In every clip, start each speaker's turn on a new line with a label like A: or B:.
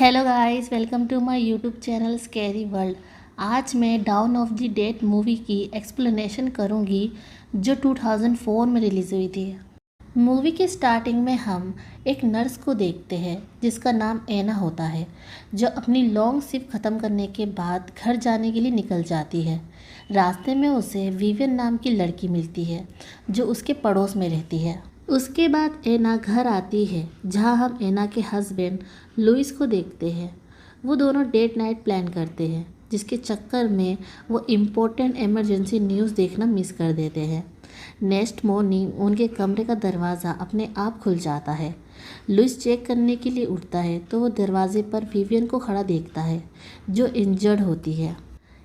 A: Hello guys, welcome to my YouTube channel scary world. आज मैं dawn of the dead movie की explanation करूंगी जो 2004 में रिलीज़ हुई थी। मूवी के स्टार्टिंग में हम एक नर्स को देखते हैं जिसका नाम एना होता है, जो अपनी लॉन्ग शिफ्ट ख़त्म करने के बाद घर जाने के लिए निकल जाती है। रास्ते में उसे विवियन नाम की लड़की मिलती है जो उसके पड़ोस में रहती है। उसके बाद एना घर आती है जहां हम एना के हस्बैंड लुइस को देखते हैं। वो दोनों डेट नाइट प्लान करते हैं जिसके चक्कर में वो इम्पोर्टेंट इमरजेंसी न्यूज़ देखना मिस कर देते हैं। नेक्स्ट मॉर्निंग उनके कमरे का दरवाज़ा अपने आप खुल जाता है। लुइस चेक करने के लिए उठता है तो वो दरवाजे पर विवियन को खड़ा देखता है जो इंजर्ड होती है।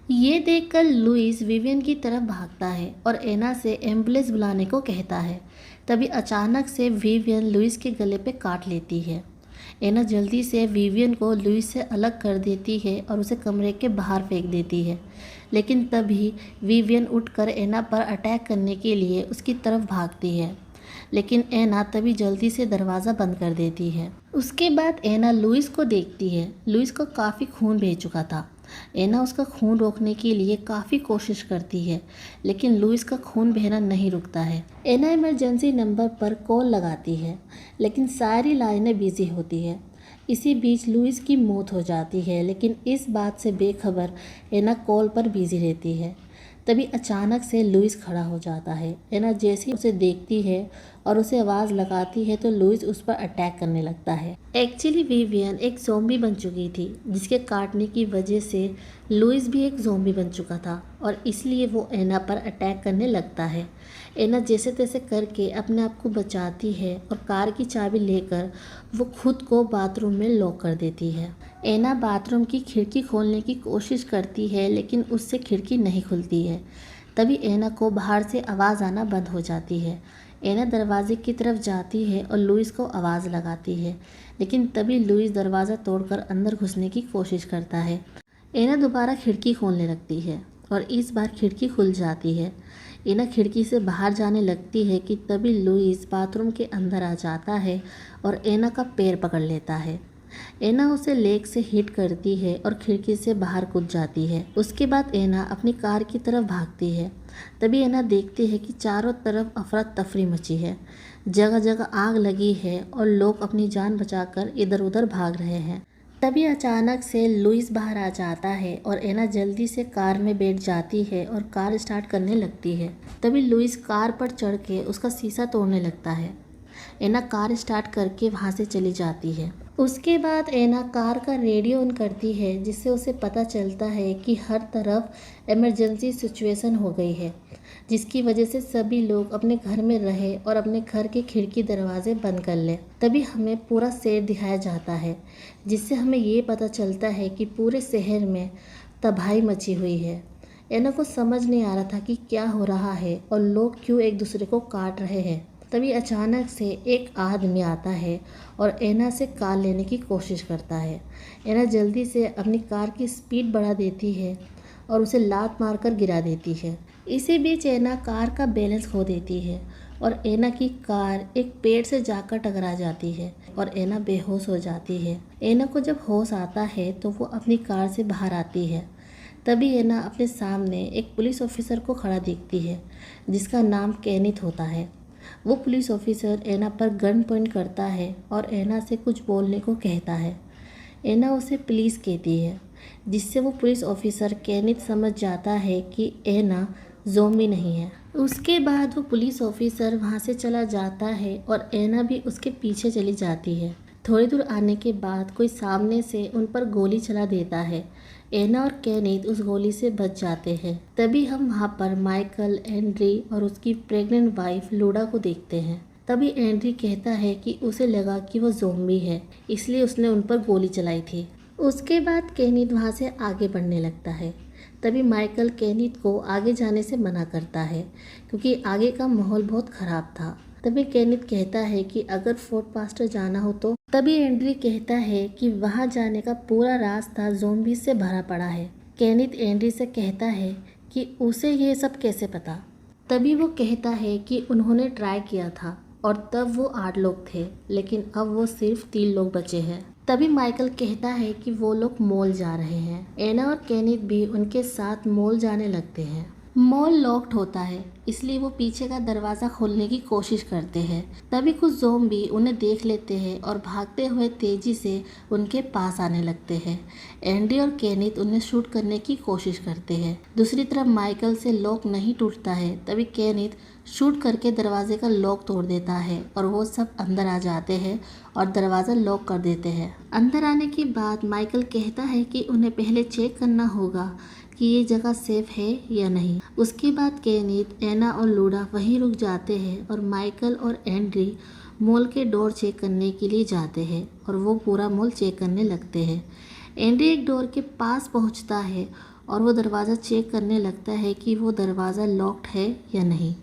A: ये देखकर लुइस विवियन की तरफ भागता है और एना से एम्बुलेंस बुलाने को कहता है। तभी अचानक से विवियन लुइस के गले पे काट लेती है। एना जल्दी से विवियन को लुइस से अलग कर देती है और उसे कमरे के बाहर फेंक देती है, लेकिन तभी विवियन उठकर एना पर अटैक करने के लिए उसकी तरफ भागती है, लेकिन एना तभी जल्दी से दरवाज़ा बंद कर देती है। उसके बाद एना लुइस को देखती है। लुइस को काफ़ी खून बह चुका था। एना उसका खून रोकने के लिए काफ़ी कोशिश करती है, लेकिन लुइस का खून बहना नहीं रुकता है। एना इमरजेंसी नंबर पर कॉल लगाती है, लेकिन सारी लाइनें बिजी होती है। इसी बीच लुइस की मौत हो जाती है, लेकिन इस बात से बेखबर एना कॉल पर बिजी रहती है। तभी अचानक से लुइस खड़ा हो जाता है। एना जैसे उसे देखती है और उसे आवाज़ लगाती है तो लुइस उस पर अटैक करने लगता है। एक्चुअली विवियन एक ज़ॉम्बी बन चुकी थी, जिसके काटने की वजह से लुइस भी एक ज़ॉम्बी बन चुका था और इसलिए वो एना पर अटैक करने लगता है। एना जैसे तैसे करके अपने आप को बचाती है और कार की चाबी लेकर वो खुद को बाथरूम में लॉक कर देती है। एना बाथरूम की खिड़की खोलने की कोशिश करती है, लेकिन उससे खिड़की नहीं खुलती है। तभी एना को बाहर से आवाज़ आना बंद हो जाती है। एना दरवाजे की तरफ जाती है और लुइस को आवाज़ लगाती है, लेकिन तभी लुइस दरवाज़ा तोड़कर अंदर घुसने की कोशिश करता है। एना दोबारा खिड़की खोलने लगती है और इस बार खिड़की खुल जाती है। एना खिड़की से बाहर जाने लगती है कि तभी लुइस बाथरूम के अंदर आ जाता है और एना का पैर पकड़ लेता है। एना उसे लेग से हिट करती है और खिड़की से बाहर कूद जाती है। उसके बाद एना अपनी कार की तरफ भागती है। तभी एना देखती है कि चारों तरफ अफरा तफरी मची है, जगह जगह आग लगी है और लोग अपनी जान बचाकर इधर उधर भाग रहे हैं। तभी अचानक से लुइस बाहर आ जाता है और एना जल्दी से कार में बैठ जाती है और कार स्टार्ट करने लगती है। तभी लुइस कार पर चढ़ के उसका शीशा तोड़ने लगता है। एना कार स्टार्ट करके वहाँ से चली जाती है। उसके बाद एना कार का रेडियो ऑन करती है, जिससे उसे पता चलता है कि हर तरफ इमरजेंसी सिचुएशन हो गई है, जिसकी वजह से सभी लोग अपने घर में रहे और अपने घर के खिड़की दरवाजे बंद कर लें। तभी हमें पूरा शहर दिखाया जाता है, जिससे हमें ये पता चलता है कि पूरे शहर में तबाही मची हुई है। एना को समझ नहीं आ रहा था कि क्या हो रहा है और लोग क्यों एक दूसरे को काट रहे हैं। तभी अचानक से एक आदमी आता है और एना से कार लेने की कोशिश करता है। एना जल्दी से अपनी कार की स्पीड बढ़ा देती है और उसे लात मारकर गिरा देती है। इसी बीच एना कार का बैलेंस खो देती है और एना की कार एक पेड़ से जाकर टकरा जाती है और एना बेहोश हो जाती है। एना को जब होश आता है तो वो अपनी कार से बाहर आती है। तभी एना अपने सामने एक पुलिस ऑफिसर को खड़ा देखती है, जिसका नाम केनिथ होता है। वो पुलिस ऑफिसर एना पर गन पॉइंट करता है और एना से कुछ बोलने को कहता है। एना उसे प्लीज़ कहती है, जिससे वो पुलिस ऑफिसर केनिथ समझ जाता है कि एना ज़ॉम्बी नहीं है। उसके बाद वो पुलिस ऑफिसर वहाँ से चला जाता है और एना भी उसके पीछे चली जाती है। थोड़ी दूर आने के बाद कोई सामने से उन पर गोली चला देता है। एना और केनिथ उस गोली से बच जाते हैं। तभी हम वहाँ पर माइकल, एंड्री और उसकी प्रेग्नेंट वाइफ लूडा को देखते हैं। तभी एंड्री कहता है कि उसे लगा कि वो ज़ॉम्बी है, इसलिए उसने उन पर गोली चलाई थी। उसके बाद केनिथ वहाँ से आगे बढ़ने लगता है। तभी माइकल केनिथ को आगे जाने से मना करता है, क्योंकि आगे का माहौल बहुत ख़राब था। तभी केनिथ कहता है कि अगर फोर्ट पास्टर जाना हो तो। तभी एंड्री कहता है कि वहाँ जाने का पूरा रास्ता ज़ॉम्बी से भरा पड़ा है। केनिथ एंड्री से कहता है कि उसे ये सब कैसे पता। तभी वो कहता है कि उन्होंने ट्राई किया था और तब वो 8 लोग थे, लेकिन अब वो सिर्फ 3 लोग बचे हैं। तभी माइकल कहता है कि वो लोग मॉल जा रहे हैं। एना और केनिथ भी उनके साथ मॉल जाने लगते हैं। मॉल लॉक्ड होता है, इसलिए वो पीछे का दरवाज़ा खोलने की कोशिश करते हैं। तभी कुछ ज़ॉम्बी उन्हें देख लेते हैं और भागते हुए तेज़ी से उनके पास आने लगते हैं। एंडी और केनिथ उन्हें शूट करने की कोशिश करते हैं। दूसरी तरफ माइकल से लॉक नहीं टूटता है। तभी केनिथ शूट करके दरवाजे का लॉक तोड़ देता है और वो सब अंदर आ जाते हैं और दरवाज़ा लॉक कर देते हैं। अंदर आने के बाद माइकल कहता है कि उन्हें पहले चेक करना होगा कि ये जगह सेफ है या नहीं। उसके बाद केनिथ, एना और लूडा वहीं रुक जाते हैं और माइकल और एंड्री मॉल के डोर चेक करने के लिए जाते हैं और वो पूरा मॉल चेक करने लगते हैं। एंड्री एक डोर के पास पहुंचता है और वो दरवाज़ा चेक करने लगता है कि वो दरवाज़ा लॉक्ड है या नहीं।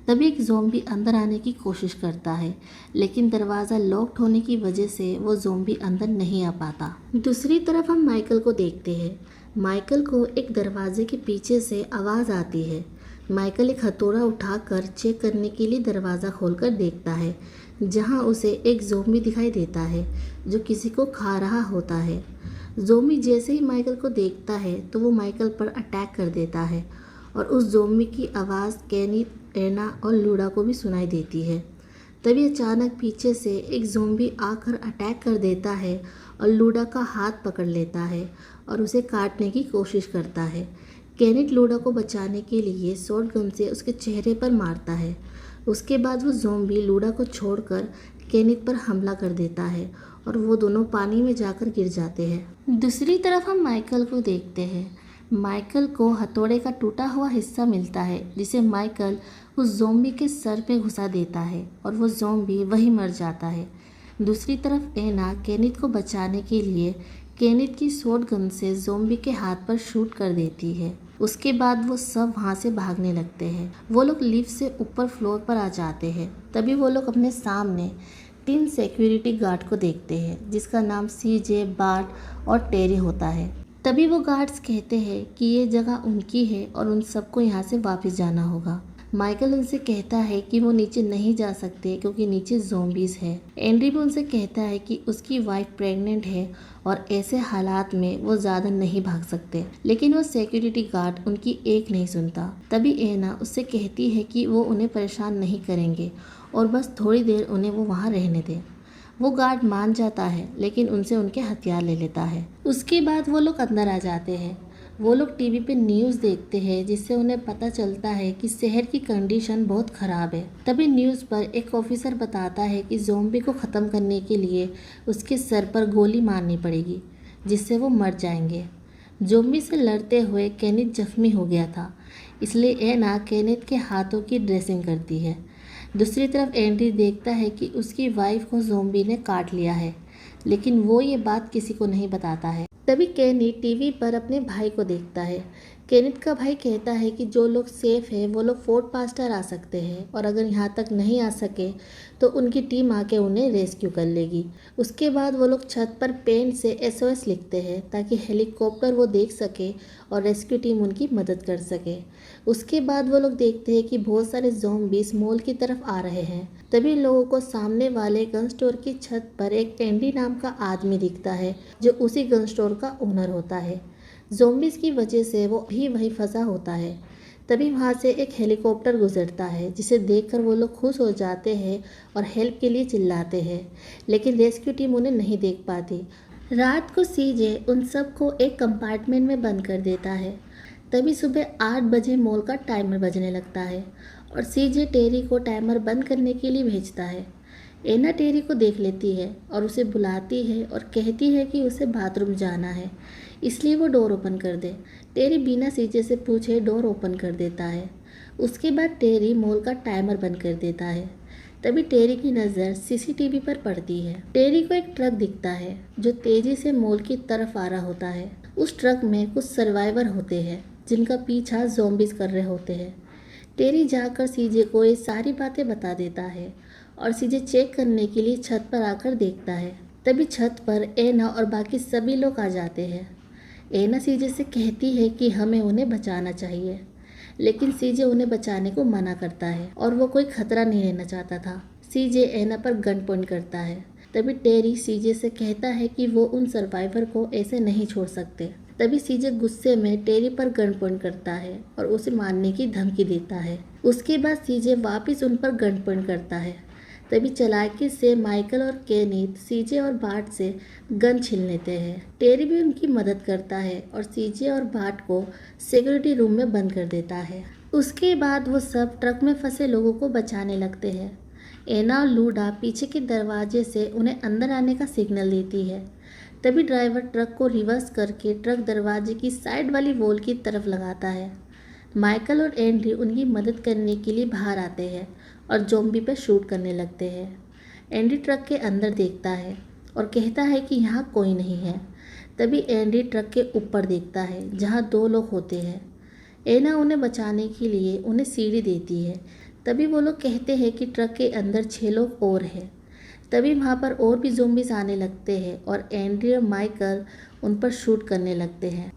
A: तभी एक ज़ॉम्बी अंदर आने की कोशिश करता है, लेकिन दरवाज़ा लॉक्ड होने की वजह से वो ज़ॉम्बी अंदर नहीं आ पाता। दूसरी तरफ हम माइकल को देखते हैं। माइकल को एक दरवाजे के पीछे से आवाज़ आती है। माइकल एक हथौड़ा उठाकर चेक करने के लिए दरवाज़ा खोलकर देखता है, जहां उसे एक ज़ॉम्बी दिखाई देता है जो किसी को खा रहा होता है। ज़ॉम्बी जैसे ही माइकल को देखता है तो वो माइकल पर अटैक कर देता है और उस ज़ॉम्बी की आवाज़ केनिथ, एना और लूडा को भी सुनाई देती है। तभी अचानक पीछे से एक ज़ॉम्बी आकर अटैक कर देता है और लूडा का हाथ पकड़ लेता है और उसे काटने की कोशिश करता है। केनिथ लूडा को बचाने के लिए शॉटगन से उसके चेहरे पर मारता है। उसके बाद वो ज़ॉम्बी लूडा को छोड़कर केनिथ पर हमला कर देता है और वो दोनों पानी में जाकर गिर जाते हैं। दूसरी तरफ हम माइकल को देखते हैं। माइकल को हथौड़े का टूटा हुआ हिस्सा मिलता है, जिसे माइकल उस ज़ॉम्बी के सर पे घुसा देता है और वो ज़ॉम्बी वहीं मर जाता है। दूसरी तरफ एना केनिथ को बचाने के लिए केनिथ की शॉटगन से ज़ॉम्बी के हाथ पर शूट कर देती है। उसके बाद वो सब वहाँ से भागने लगते हैं। वो लोग लिफ्ट से ऊपर फ्लोर पर आ जाते हैं। तभी वो लोग अपने सामने 3 सिक्योरिटी गार्ड को देखते हैं, जिसका नाम सीजे, बार्ट और टेरी होता है। तभी वो गार्ड्स कहते हैं कि ये जगह उनकी है और उन सबको यहाँ से वापस जाना होगा। माइकल उनसे कहता है कि वो नीचे नहीं जा सकते क्योंकि नीचे ज़ॉम्बीज़ है। एंड्री भी उनसे कहता है कि उसकी वाइफ प्रेग्नेंट है और ऐसे हालात में वो ज़्यादा नहीं भाग सकते, लेकिन वो सिक्योरिटी गार्ड उनकी एक नहीं सुनता। तभी एना उससे कहती है कि वो उन्हें परेशान नहीं करेंगे और बस थोड़ी देर उन्हें वो वहाँ रहने दें। वो गार्ड मान जाता है, लेकिन उनसे उनके हथियार ले लेता है। उसके बाद वो लोग अंदर आ जाते हैं। वो लोग टीवी पे न्यूज़ देखते हैं, जिससे उन्हें पता चलता है कि शहर की कंडीशन बहुत ख़राब है। तभी न्यूज़ पर एक ऑफिसर बताता है कि ज़ॉम्बी को ख़त्म करने के लिए उसके सर पर गोली मारनी पड़ेगी, जिससे वो मर जाएंगे। ज़ॉम्बी से लड़ते हुए केनिथ जख्मी हो गया था, इसलिए एना केनिथ के हाथों की ड्रेसिंग करती है। दूसरी तरफ एंड्री देखता है कि उसकी वाइफ को ज़ॉम्बी ने काट लिया है, लेकिन वो ये बात किसी को नहीं बताता है। तभी केनिथ टीवी पर अपने भाई को देखता है। केनिथ का भाई कहता है कि जो लोग सेफ है वो लोग फोर्ट पास्टर आ सकते हैं और अगर यहाँ तक नहीं आ सके तो उनकी टीम आके उन्हें रेस्क्यू कर लेगी। उसके बाद वो लोग छत पर पेन से SOS लिखते हैं ताकि हेलीकॉप्टर वो देख सके और रेस्क्यू टीम उनकी मदद कर सके। उसके बाद वो लोग देखते हैं कि बहुत सारे ज़ॉम्बीज़ मॉल की तरफ आ रहे हैं। तभी लोगों को सामने वाले गन स्टोर की छत पर एक एंडी नाम का आदमी दिखता है, जो उसी गन स्टोर का ओनर होता है। ज़ॉम्बीज़ की वजह से वो भी वहीं फंसा होता है। तभी वहाँ से एक हेलीकॉप्टर गुजरता है, जिसे देखकर वो लोग खुश हो जाते हैं और हेल्प के लिए चिल्लाते हैं, लेकिन रेस्क्यू टीम उन्हें नहीं देख पाती। रात को सीजे उन सबको एक कंपार्टमेंट में बंद कर देता है। तभी सुबह 8 बजे मॉल का टाइमर बजने लगता है और सीजे टेरी को टाइमर बंद करने के लिए भेजता है। एना टेरी को देख लेती है और उसे बुलाती है और कहती है कि उसे बाथरूम जाना है, इसलिए वो डोर ओपन कर दे। टेरी बिना सीजे से पूछे डोर ओपन कर देता है। उसके बाद टेरी मॉल का टाइमर बंद कर देता है। तभी टेरी की नज़र CCTV पर पड़ती है। टेरी को एक ट्रक दिखता है जो तेज़ी से मॉल की तरफ आ रहा होता है। उस ट्रक में कुछ सर्वाइवर होते हैं जिनका पीछा ज़ॉम्बीज़ कर रहे होते हैं। टेरी जाकर सीजे को ये सारी बातें बता देता है और सीजे चेक करने के लिए छत पर आकर देखता है। तभी छत पर एना और बाकी सभी लोग आ जाते हैं। एना सीजे से कहती है कि हमें उन्हें बचाना चाहिए, लेकिन सीजे उन्हें बचाने को मना करता है और वो कोई खतरा नहीं लेना चाहता था। सीजे एना पर गन पॉइंट करता है। तभी टेरी सीजे से कहता है कि वो उन सर्वाइवर को ऐसे नहीं छोड़ सकते। तभी सीजे गुस्से में टेरी पर गन पॉइंट करता है और उसे मारने की धमकी देता है। उसके बाद सीजे वापस उन पर गन पॉइंट करता है। तभी चालाकी से माइकल और केनिथ सीजे और बार्ट से गन छीन लेते हैं। टेरी भी उनकी मदद करता है और सीजे और बार्ट को सिक्योरिटी रूम में बंद कर देता है। उसके बाद वो सब ट्रक में फंसे लोगों को बचाने लगते हैं। एना और लूडा पीछे के दरवाजे से उन्हें अंदर आने का सिग्नल देती है। तभी ड्राइवर ट्रक को रिवर्स करके ट्रक दरवाजे की साइड वाली वॉल की तरफ लगाता है। माइकल और एंड्री उनकी मदद करने के लिए बाहर आते हैं और ज़ॉम्बी पर शूट करने लगते हैं। एंड्री ट्रक के अंदर देखता है और कहता है कि यहाँ कोई नहीं है। तभी एंड्री ट्रक के ऊपर देखता है जहाँ 2 लोग होते हैं। एना उन्हें बचाने के लिए उन्हें सीढ़ी देती है। तभी वो लोग कहते हैं कि ट्रक के अंदर 6 लोग और हैं। तभी वहाँ पर और भी ज़ॉम्बीज़ आने लगते हैं और एंड्री और माइकल उन पर शूट करने लगते हैं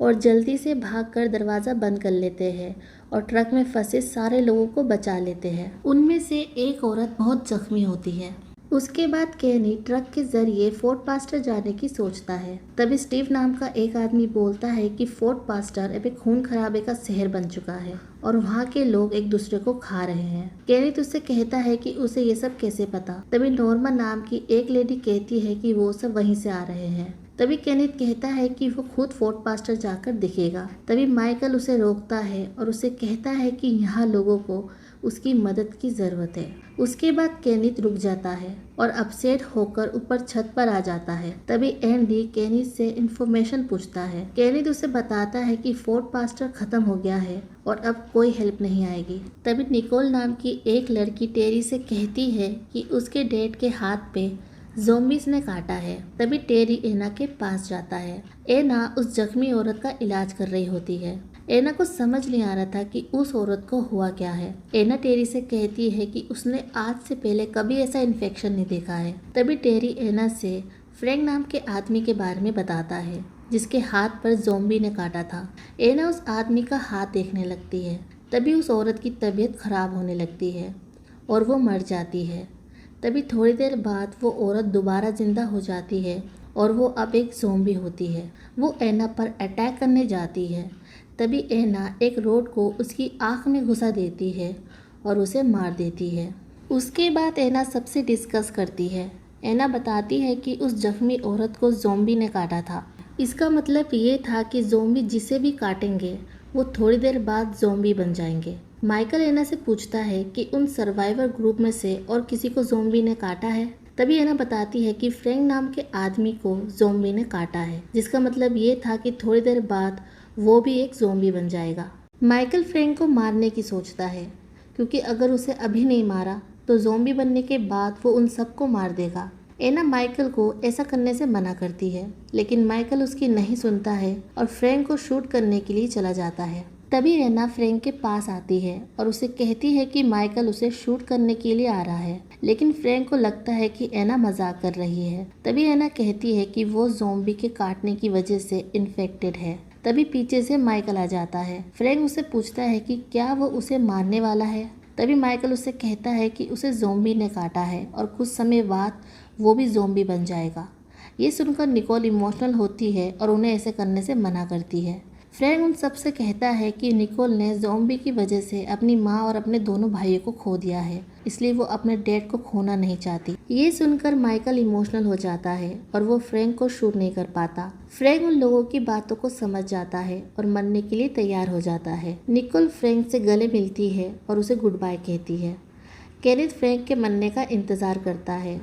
A: और जल्दी से भागकर दरवाज़ा बंद कर लेते हैं और ट्रक में फंसे सारे लोगों को बचा लेते हैं। उनमें से एक औरत बहुत जख्मी होती है। उसके बाद केनी ट्रक के जरिए फोर्ट पास्टर जाने की सोचता है। तभी स्टीव नाम का एक आदमी बोलता है कि फोर्ट पास्टर अब एक खून खराबे का शहर बन चुका है और वहाँ के लोग एक दूसरे को खा रहे हैं। केनी उससे कहता है कि उसे ये सब कैसे पता। तभी नॉर्मा नाम की एक लेडी कहती है कि वो सब वहीं से आ रहे हैं। तभी केनिथ कहता है कि वो खुद फोर्ट पास्टर जाकर दिखेगा। तभी माइकल उसे रोकता है और उसे कहता है कि यहाँ लोगों को उसकी मदद की ज़रूरत है। उसके बाद केनिथ रुक जाता है और अपसेट होकर ऊपर छत पर आ जाता है। तभी एंडी केनिथ से इन्फॉर्मेशन पूछता है। केनिथ उसे बताता है कि फोर्ट पास्टर खत्म हो गया है और अब कोई हेल्प नहीं आएगी। तभी निकोल नाम की एक लड़की टेरी से कहती है कि उसके डैड के हाथ पे ज़ॉम्बीज़ ने काटा है। तभी टेरी एना के पास जाता है। एना उस जख्मी औरत का इलाज कर रही होती है। एना को समझ नहीं आ रहा था कि उस औरत को हुआ क्या है। एना टेरी से कहती है कि उसने आज से पहले कभी ऐसा इन्फेक्शन नहीं देखा है। तभी टेरी एना से फ्रैंक नाम के आदमी के बारे में बताता है जिसके हाथ पर ज़ॉम्बी ने काटा था। एना उस आदमी का हाथ देखने लगती है। तभी उस औरत की तबीयत खराब होने लगती है और वो मर जाती है। तभी थोड़ी देर बाद वो औरत दोबारा जिंदा हो जाती है और वो अब एक ज़ॉम्बी होती है। वो एना पर अटैक करने जाती है। तभी एना एक रोड को उसकी आँख में घुसा देती है और उसे मार देती है। उसके बाद एना सबसे डिस्कस करती है। एना बताती है कि उस जख्मी औरत को ज़ॉम्बी ने काटा था। इसका मतलब ये था कि ज़ॉम्बी जिसे भी काटेंगे वो थोड़ी देर बाद ज़ॉम्बी बन जाएंगे। माइकल एना से पूछता है कि उन सर्वाइवर ग्रुप में से और किसी को ज़ॉम्बी ने काटा है। तभी एना बताती है कि फ्रैंक नाम के आदमी को ज़ॉम्बी ने काटा है, जिसका मतलब ये था कि थोड़ी देर बाद वो भी एक ज़ॉम्बी बन जाएगा। माइकल फ्रैंक को मारने की सोचता है क्योंकि अगर उसे अभी नहीं मारा तो ज़ॉम्बी बनने के बाद वो उन सबको मार देगा। एना माइकल को ऐसा करने से मना करती है, लेकिन माइकल उसकी नहीं सुनता है और फ्रैंक को शूट करने के लिए चला जाता है। तभी एना फ्रैंक के पास आती है और उसे कहती है कि माइकल उसे शूट करने के लिए आ रहा है, लेकिन फ्रैंक को लगता है कि एना मजाक कर रही है। तभी एना कहती है कि वो ज़ॉम्बी के काटने की वजह से इन्फेक्टेड है। तभी पीछे से माइकल आ जाता है। फ्रैंक उससे पूछता है कि क्या वो उसे मारने वाला है। तभी माइकल उससे कहता है कि उसे ज़ॉम्बी ने काटा है और कुछ समय बाद वो भी ज़ॉम्बी बन जाएगा। ये सुनकर निकोल इमोशनल होती है और उन्हें ऐसे करने से मना करती है। फ्रैंक उन सबसे कहता है कि निकोल ने ज़ॉम्बी की वजह से अपनी माँ और अपने दोनों भाइयों को खो दिया है, इसलिए वो अपने डैड को खोना नहीं चाहती। ये सुनकर माइकल इमोशनल हो जाता है और वो फ्रैंक को शूट नहीं कर पाता। फ्रैंक उन लोगों की बातों को समझ जाता है और मरने के लिए तैयार हो जाता है। निकोल फ्रैंक से गले मिलती है और उसे गुड बाय कहती है। केनिथ फ्रैंक के मरने का इंतज़ार करता है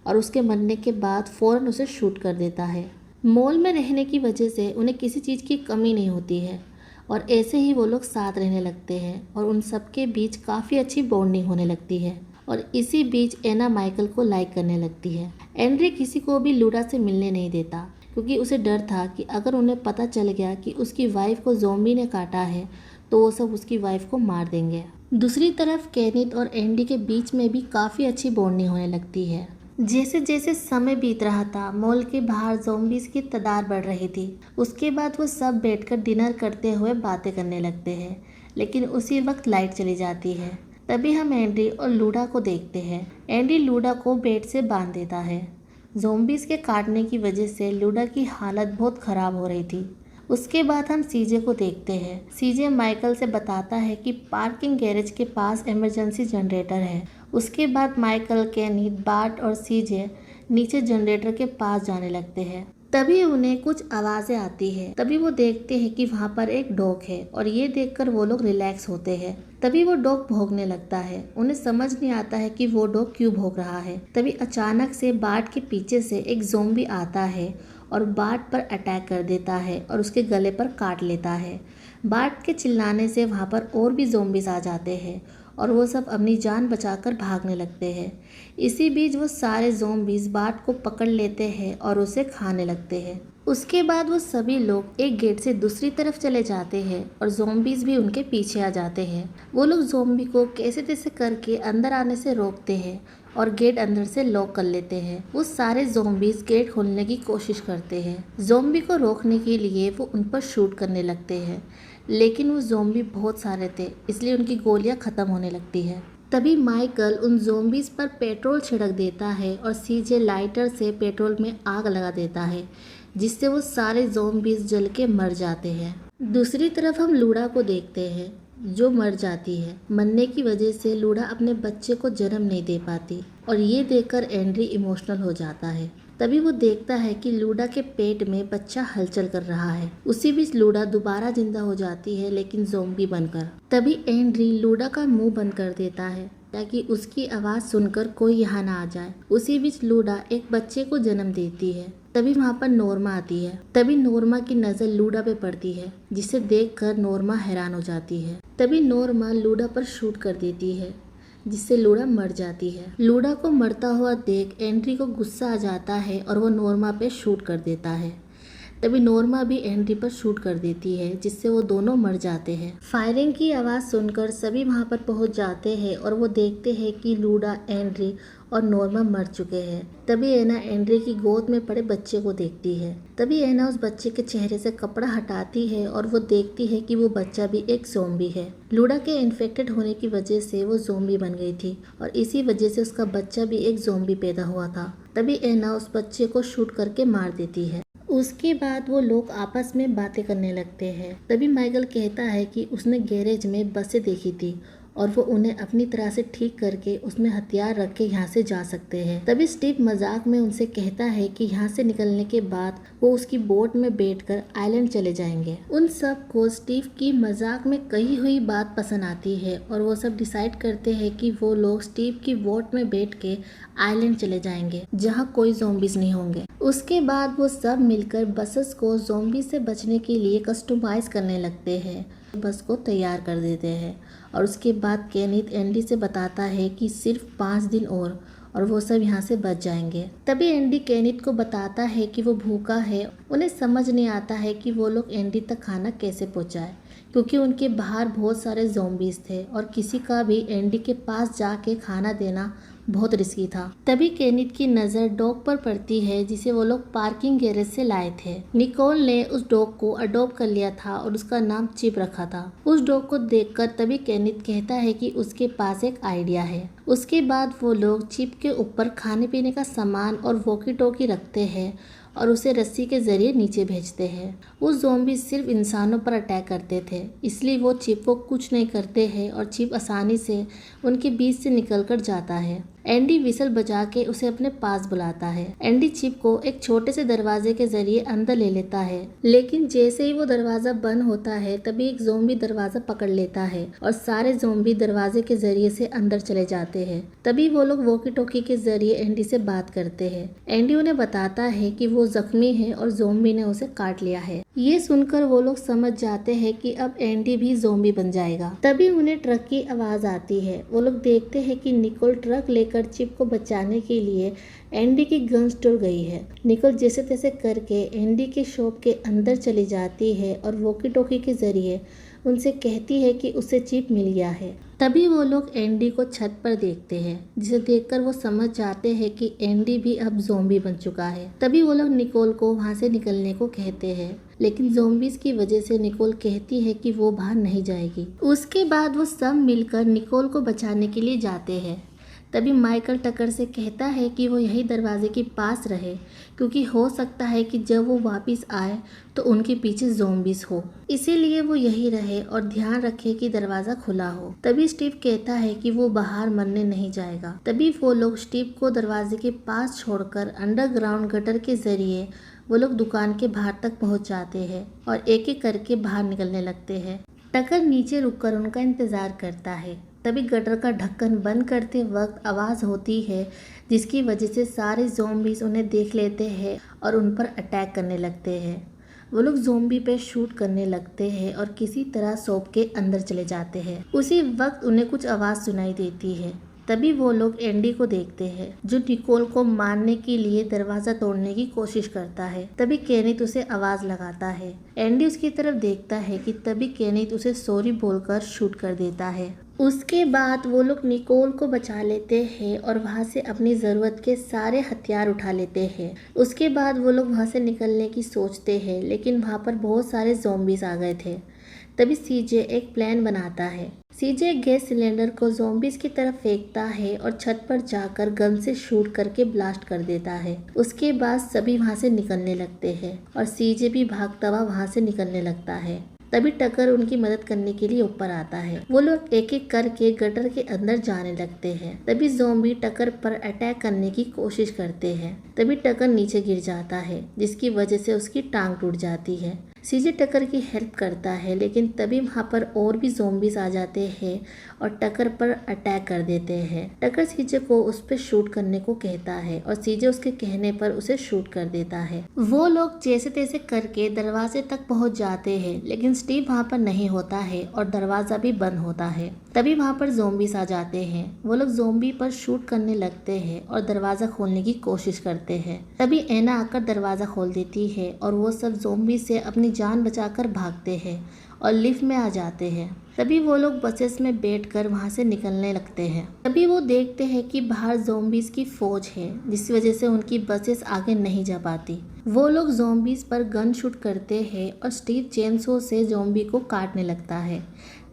A: और उसके मरने के बाद फ़ौरन उसे शूट कर देता है। मॉल में रहने की वजह से उन्हें किसी चीज़ की कमी नहीं होती है और ऐसे ही वो लोग साथ रहने लगते हैं और उन सबके बीच काफ़ी अच्छी बॉन्डिंग होने लगती है और इसी बीच एना माइकल को लाइक करने लगती है। एंड्रे किसी को भी लूडा से मिलने नहीं देता क्योंकि उसे डर था कि अगर उन्हें पता चल गया कि उसकी वाइफ को ज़ॉम्बी ने काटा है तो वो सब उसकी वाइफ को मार देंगे। दूसरी तरफ केनिथ और एंडी के बीच में भी काफ़ी अच्छी बॉन्डिंग होने लगती है। जैसे जैसे समय बीत रहा था, मॉल के बाहर ज़ॉम्बीज़ की तादाद बढ़ रही थी। उसके बाद वो सब बैठकर डिनर करते हुए बातें करने लगते हैं, लेकिन उसी वक्त लाइट चली जाती है। तभी हम एंडी और लूडा को देखते हैं। एंडी लूडा को बेड से बांध देता है। ज़ॉम्बीज़ के काटने की वजह से लूडा की हालत बहुत ख़राब हो रही थी। उसके बाद हम सीजे को देखते हैं। सीजे माइकल से बताता है कि पार्किंग गैरेज के पास इमरजेंसी जनरेटर है। उसके बाद माइकल, केनिथ, बार्ट और सीजे नीचे जनरेटर के पास जाने लगते हैं। तभी उन्हें कुछ आवाज़ें आती है। तभी वो देखते हैं कि वहाँ पर एक डॉग है और ये देखकर वो लोग रिलैक्स होते हैं। तभी वो डॉग भौंकने लगता है। उन्हें समझ नहीं आता है कि वो डॉग क्यों भौंक रहा है। तभी अचानक से बार्ट के पीछे से एक ज़ॉम्बी आता है और बार्ट पर अटैक कर देता है और उसके गले पर काट लेता है। बार्ट के चिल्लाने से वहाँ पर और भी ज़ॉम्बीज़ आ जाते हैं और वो सब अपनी जान बचाकर भागने लगते हैं। इसी बीच वो सारे ज़ॉम्बीज़ बार्ट को पकड़ लेते हैं और उसे खाने लगते हैं। उसके बाद वो सभी लोग एक गेट से दूसरी तरफ चले जाते हैं और ज़ॉम्बीज़ भी उनके पीछे आ जाते हैं। वो लोग ज़ॉम्बी को कैसे तैसे करके अंदर आने से रोकते हैं और गेट अंदर से लॉक कर लेते हैं। वो सारे ज़ॉम्बीज़ गेट खोलने की कोशिश करते हैं। ज़ॉम्बी को रोकने के लिए वो उन पर शूट करने लगते हैं, लेकिन वो ज़ॉम्बी बहुत सारे थे, इसलिए उनकी गोलियां ख़त्म होने लगती है। तभी माइकल उन ज़ॉम्बीज़ पर पेट्रोल छिड़क देता है और सीजे लाइटर से पेट्रोल में आग लगा देता है, जिससे वो सारे ज़ॉम्बीज़ जल के मर जाते हैं। दूसरी तरफ हम लूडा को देखते हैं, जो मर जाती है। मरने की वजह से लूडा अपने बच्चे को जन्म नहीं दे पाती और ये देखकर एंड्री इमोशनल हो जाता है। तभी वो देखता है कि लूडा के पेट में बच्चा हलचल कर रहा है। उसी बीच लूडा दोबारा जिंदा हो जाती है, लेकिन ज़ॉम्बी बनकर। तभी एंड्री लूडा का मुंह बंद कर देता है ताकि उसकी आवाज़ सुनकर कोई यहाँ ना आ जाए। उसी बीच लूडा एक बच्चे को जन्म देती है। तभी वहाँ पर नोर्मा आती है। तभी नोर्मा की नज़र लूडा पे पड़ती है, जिसे देखकर नोर्मा हैरान हो जाती है। तभी नोर्मा लूडा पर शूट कर देती है, जिससे लूडा मर जाती है। लूडा को मरता हुआ देख एंड्री को गुस्सा आ जाता है और वो नोर्मा पे शूट कर देता है। तभी नोर्मा भी एंड्री पर शूट कर देती है, जिससे वो दोनों मर जाते हैं। फायरिंग की आवाज़ सुनकर सभी वहाँ पर पहुँच जाते हैं और वो देखते हैं कि लूडा, एंड्री और नोर्मा मर चुके हैं। तभी एना एंड्री की गोद में पड़े बच्चे को देखती है। तभी एना उस बच्चे के चेहरे से कपड़ा हटाती है और वो देखती है कि वो बच्चा भी एक ज़ॉम्बी है। लूडा के इन्फेक्टेड होने की वजह से वो ज़ॉम्बी बन गई थी और इसी वजह से उसका बच्चा भी एक ज़ॉम्बी पैदा हुआ था। तभी एना उस बच्चे को शूट करके मार देती है। उसके बाद वो लोग आपस में बातें करने लगते हैं। तभी माइकल कहता है कि उसने गैरेज में बसें देखी थी और वो उन्हें अपनी तरह से ठीक करके उसमें हथियार रख के यहाँ से जा सकते हैं। तभी स्टीव मजाक में उनसे कहता है कि यहाँ से निकलने के बाद वो उसकी बोट में बैठकर आइलैंड चले जाएंगे। उन सब को स्टीव की मजाक में कही हुई बात पसंद आती है और वो सब डिसाइड करते हैं कि वो लोग स्टीव की बोट में बैठ के आइलैंड चले जाएंगे, जहाँ कोई ज़ॉम्बीज़ नहीं होंगे। उसके बाद वो सब मिलकर बसेस को ज़ॉम्बी से बचने के लिए कस्टमाइज करने लगते हैं। बस को तैयार कर देते हैं और उसके बाद केनिथ एंडी से बताता है कि सिर्फ 5 दिन और वो सब यहाँ से बच जाएंगे। तभी एंडी केनिथ को बताता है कि वो भूखा है। उन्हें समझ नहीं आता है कि वो लोग एंडी तक खाना कैसे पहुँचाए, क्योंकि उनके बाहर बहुत सारे ज़ॉम्बीज़ थे और किसी का भी एंडी के पास जाके खाना देना बहुत रिस्की था। तभी केनिथ की नज़र डॉग पर पड़ती है, जिसे वो लोग पार्किंग गैरेज से लाए थे। निकोल ने उस डॉग को अडॉप्ट कर लिया था और उसका नाम चिप रखा था। उस डॉग को देखकर तभी केनिथ कहता है कि उसके पास एक आइडिया है। उसके बाद वो लोग चिप के ऊपर खाने पीने का सामान और वॉकी टॉकी रखते हैं और उसे रस्सी के जरिए नीचे भेजते हैं। वो ज़ॉम्बी सिर्फ इंसानों पर अटैक करते थे, इसलिए वो चिप को कुछ नहीं करते हैं और चिप आसानी से उनके बीच से निकलकर जाता है। एंडी विसल बजा के उसे अपने पास बुलाता है। एंडी चिप को एक छोटे से दरवाजे के जरिए अंदर ले लेता है, लेकिन जैसे ही वो दरवाज़ा बंद होता है तभी एक ज़ॉम्बी दरवाज़ा पकड़ लेता है और सारे ज़ॉम्बी दरवाजे के जरिए से अंदर चले जाते हैं। तभी वो लोग वॉकी टॉकी के जरिए एंडी से बात करते हैं। एंडी उन्हें बताता है कि वो जख्मी है और ज़ॉम्बी ने उसे काट लिया है। ये सुनकर वो लोग समझ जाते हैं कि अब एंडी भी ज़ॉम्बी बन जाएगा। तभी उन्हें ट्रक की आवाज़ आती है। वो लोग देखते हैं कि निकोल ट्रक लेकर चिप को बचाने के लिए एंडी की गन स्टोर गई है। निकोल जैसे तैसे करके एंडी के शॉप के अंदर चली जाती है और वॉकी टॉकी के जरिए उनसे कहती है कि उसे चिप मिल गया है तभी वो लोग एंडी को छत पर देखते हैं, जिसे देखकर वो समझ जाते हैं कि एंडी भी अब ज़ॉम्बी बन चुका है। तभी वो लोग निकोल को वहाँ से निकलने को कहते हैं, लेकिन ज़ॉम्बीज़ की वजह से निकोल कहती है कि वो बाहर नहीं जाएगी। उसके बाद वो सब मिलकर निकोल को बचाने के लिए जाते हैं। तभी माइकल टकर से कहता है कि वो यही दरवाजे के पास रहे, क्योंकि हो सकता है कि जब वो वापस आए तो उनके पीछे ज़ॉम्बीज़ हो, इसीलिए वो यही रहे और ध्यान रखे कि दरवाज़ा खुला हो। तभी स्टीव कहता है कि वो बाहर मरने नहीं जाएगा। तभी वो लोग स्टीव को दरवाजे के पास छोड़कर अंडरग्राउंड गटर के जरिए वो लोग दुकान के बाहर तक पहुंच जाते हैं और एक एक करके बाहर निकलने लगते हैं। टकर नीचे रुककर उनका इंतज़ार करता है। तभी गटर का ढक्कन बंद करते वक्त आवाज़ होती है, जिसकी वजह से सारे ज़ॉम्बीज़ उन्हें देख लेते हैं और उन पर अटैक करने लगते हैं। वो लोग ज़ॉम्बी पे शूट करने लगते हैं और किसी तरह शॉप के अंदर चले जाते हैं। उसी वक्त उन्हें कुछ आवाज़ सुनाई देती है। तभी वो लोग एंडी को देखते हैं, जो निकोल को मारने के लिए दरवाज़ा तोड़ने की कोशिश करता है। तभी केनिथ उसे आवाज़ लगाता है। एंडी उसकी तरफ देखता है कि तभी केनिथ उसे सॉरी बोलकर शूट कर देता है। उसके बाद वो लोग निकोल को बचा लेते हैं और वहाँ से अपनी ज़रूरत के सारे हथियार उठा लेते हैं। उसके बाद वो लोग वहाँ से निकलने की सोचते हैं, लेकिन वहाँ पर बहुत सारे ज़ॉम्बीज़ आ गए थे। तभी सीजे एक प्लान बनाता है। सीजे गैस सिलेंडर को ज़ॉम्बीज़ की तरफ फेंकता है और छत पर जाकर गन से शूट करके ब्लास्ट कर देता है। उसके बाद सभी वहाँ से निकलने लगते हैं और सीजे भी भागता हुआ वहाँ से निकलने लगता है। तभी टकर उनकी मदद करने के लिए ऊपर आता है। वो लोग एक एक करके गटर के अंदर जाने लगते हैं। तभी ज़ॉम्बी टकर पर अटैक करने की कोशिश करते हैं। तभी टकर नीचे गिर जाता है, जिसकी वजह से उसकी टांग टूट जाती है। सीजे टकर की हेल्प करता है, लेकिन तभी वहाँ पर और भी ज़ॉम्बीज़ आ जाते हैं और टकर पर अटैक कर देते हैं। टकर सीजे को उस पर शूट करने को कहता है और सीजे उसके कहने पर उसे शूट कर देता है। वो लोग जैसे तैसे करके दरवाजे तक पहुँच जाते हैं, लेकिन स्टीव वहाँ पर नहीं होता है और दरवाज़ा भी बंद होता है। तभी वहाँ पर ज़ॉम्बीज़ आ जाते हैं। वो लोग ज़ॉम्बी पर शूट करने लगते हैं और दरवाज़ा खोलने की कोशिश करते हैं। तभी एना आकर दरवाज़ा खोल देती है और वो सब ज़ॉम्बी से अपनी जान बचाकर भागते हैं और लिफ्ट में आ जाते हैं। तभी वो लोग बसेस में बैठकर वहाँ से निकलने लगते हैं। तभी वो देखते हैं कि बाहर ज़ॉम्बीज़ की फौज है, जिस वजह से उनकी बसेस आगे नहीं जा पाती। वो लोग ज़ॉम्बीज़ पर गन शूट करते हैं और स्टीव चेनसो से ज़ॉम्बी को काटने लगता है।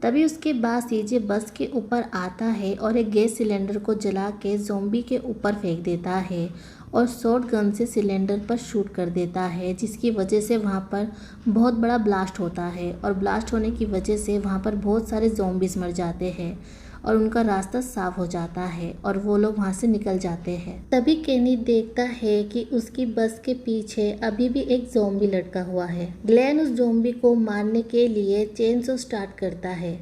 A: तभी उसके बाद सीजे बस के ऊपर आता है और एक गैस सिलेंडर को जला के ज़ॉम्बी के ऊपर फेंक देता है और शॉर्ट गन से सिलेंडर पर शूट कर देता है, जिसकी वजह से वहाँ पर बहुत बड़ा ब्लास्ट होता है और ब्लास्ट होने की वजह से वहाँ पर बहुत सारे ज़ॉम्बीज़ मर जाते हैं और उनका रास्ता साफ हो जाता है और वो लोग वहाँ से निकल जाते हैं। तभी केनी देखता है कि उसकी बस के पीछे अभी भी एक ज़ॉम्बी लटका हुआ है। ग्लेन उस ज़ॉम्बी को मारने के लिए चेनसो स्टार्ट करता है।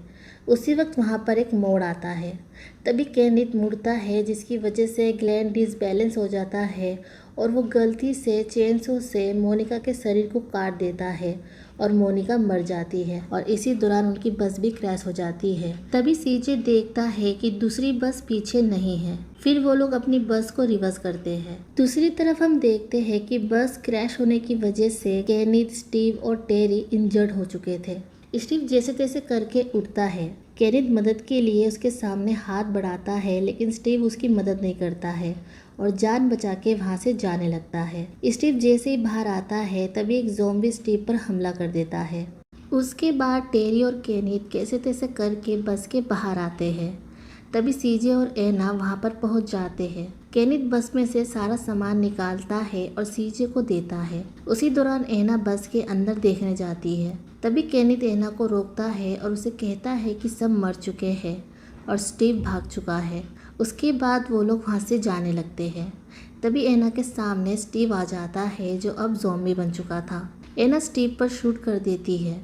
A: उसी वक्त वहाँ पर एक मोड़ आता है। तभी केनिथ मुड़ता है, जिसकी वजह से ग्लेन डिसबैलेंस हो जाता है और वो गलती से चेनसो से मोनिका के शरीर को काट देता है और मोनिका मर जाती है और इसी दौरान उनकी बस भी क्रैश हो जाती है। तभी सीजे देखता है कि दूसरी बस पीछे नहीं है। फिर वो लोग अपनी बस को रिवर्स करते हैं। दूसरी तरफ हम देखते हैं कि बस क्रैश होने की वजह से केनिथ, स्टीव और टेरी इंजर्ड हो चुके थे। स्टीव जैसे तैसे करके उठता है। केनिथ मदद के लिए उसके सामने हाथ बढ़ाता है, लेकिन स्टीव उसकी मदद नहीं करता है और जान बचा के वहाँ से जाने लगता है। स्टीव जैसे ही बाहर आता है, तभी एक ज़ॉम्बी स्टीव पर हमला कर देता है। उसके बाद टेरी और केनिथ कैसे तैसे करके बस के बाहर आते हैं। तभी सीजे और एना वहाँ पर पहुँच जाते हैं। केनिथ बस में से सारा सामान निकालता है और सीजे को देता है। उसी दौरान एना बस के अंदर देखने जाती है। तभी केनिथ एना को रोकता है और उसे कहता है कि सब मर चुके हैं और स्टीव भाग चुका है। उसके बाद वो लोग वहाँ से जाने लगते हैं। तभी एना के सामने स्टीव आ जाता है, जो अब ज़ॉम्बी बन चुका था। एना स्टीव पर शूट कर देती है।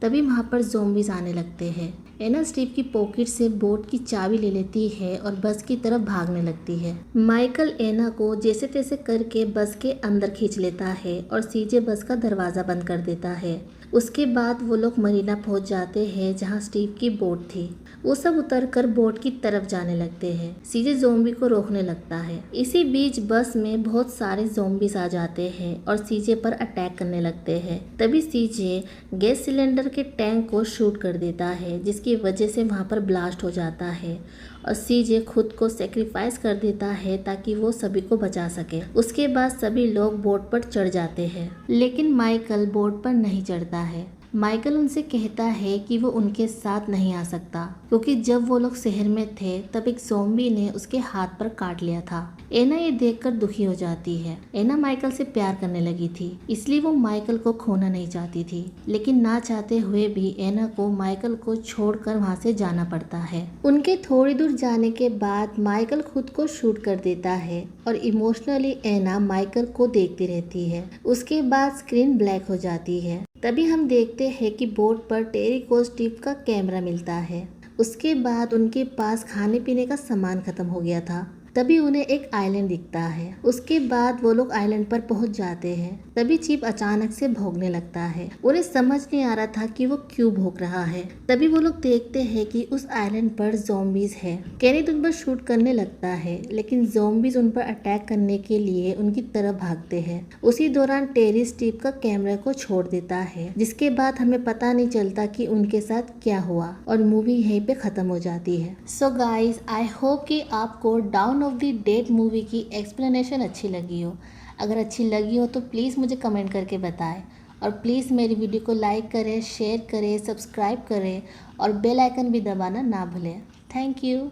A: तभी वहाँ पर ज़ॉम्बीज़ आने लगते हैं। एना स्टीव की पॉकेट से बोट की चाबी ले लेती है और बस की तरफ भागने लगती है। माइकल एना को जैसे तैसे करके बस के अंदर खींच लेता है और सीजे बस का दरवाज़ा बंद कर देता है। उसके बाद वो लोग मरीना पहुंच जाते हैं, जहां स्टीव की बोट थी। वो सब उतरकर बोट की तरफ जाने लगते हैं। सीजे ज़ॉम्बी को रोकने लगता है। इसी बीच बस में बहुत सारे ज़ॉम्बीज़ आ जाते हैं और सीजे पर अटैक करने लगते हैं। तभी सीजे गैस सिलेंडर के टैंक को शूट कर देता है, जिसकी जिसकी वजह से वहाँ पर ब्लास्ट हो जाता है और सीजे खुद को सेक्रीफाइस कर देता है ताकि वो सभी को बचा सके। उसके बाद सभी लोग बोट पर चढ़ जाते हैं, लेकिन माइकल बोट पर नहीं चढ़ता है। माइकल उनसे कहता है कि वो उनके साथ नहीं आ सकता क्योंकि जब वो लोग शहर में थे तब एक ज़ॉम्बी ने उसके हाथ पर काट लिया था। एना ये देखकर दुखी हो जाती है। एना माइकल से प्यार करने लगी थी, इसलिए वो माइकल को खोना नहीं चाहती थी, लेकिन ना चाहते हुए भी एना को माइकल को छोड़कर वहाँ से जाना पड़ता है। उनके थोड़ी दूर जाने के बाद माइकल खुद को शूट कर देता है और इमोशनली एना माइकल को देखती रहती है। उसके बाद स्क्रीन ब्लैक हो जाती है। तभी हम देखते हैं कि बोट पर टेरी को स्टीव का कैमरा मिलता है। उसके बाद उनके पास खाने पीने का सामान खत्म हो गया था। तभी उन्हें एक आइलैंड दिखता है। उसके बाद वो लोग आइलैंड पर पहुंच जाते हैं। तभी चिप अचानक से भौंकने लगता है। उन्हें समझ नहीं आ रहा था कि वो क्यों भौंक रहा है। तभी वो लोग देखते हैं कि उस आइलैंड पर ज़ॉम्बीज है। केनेथ उन पर शूट करने लगता है, लेकिन ज़ॉम्बीज उन पर अटैक करने के लिए उनकी तरफ भागते हैं। उसी दौरान टेरी स्टीव का कैमरा को छोड़ देता है, जिसके बाद हमें पता नहीं चलता कि उनके साथ क्या हुआ और मूवी यहीं पे खत्म हो जाती है। सो गाइज, आई होप कि आपको down of the dead movie की एक्सप्लेनेशन अच्छी लगी हो। अगर अच्छी लगी हो तो प्लीज़ मुझे कमेंट करके बताएं और प्लीज़ मेरी वीडियो को लाइक करें, शेयर करें, सब्सक्राइब करें और बेल आइकन भी दबाना ना भूलें। Thank you.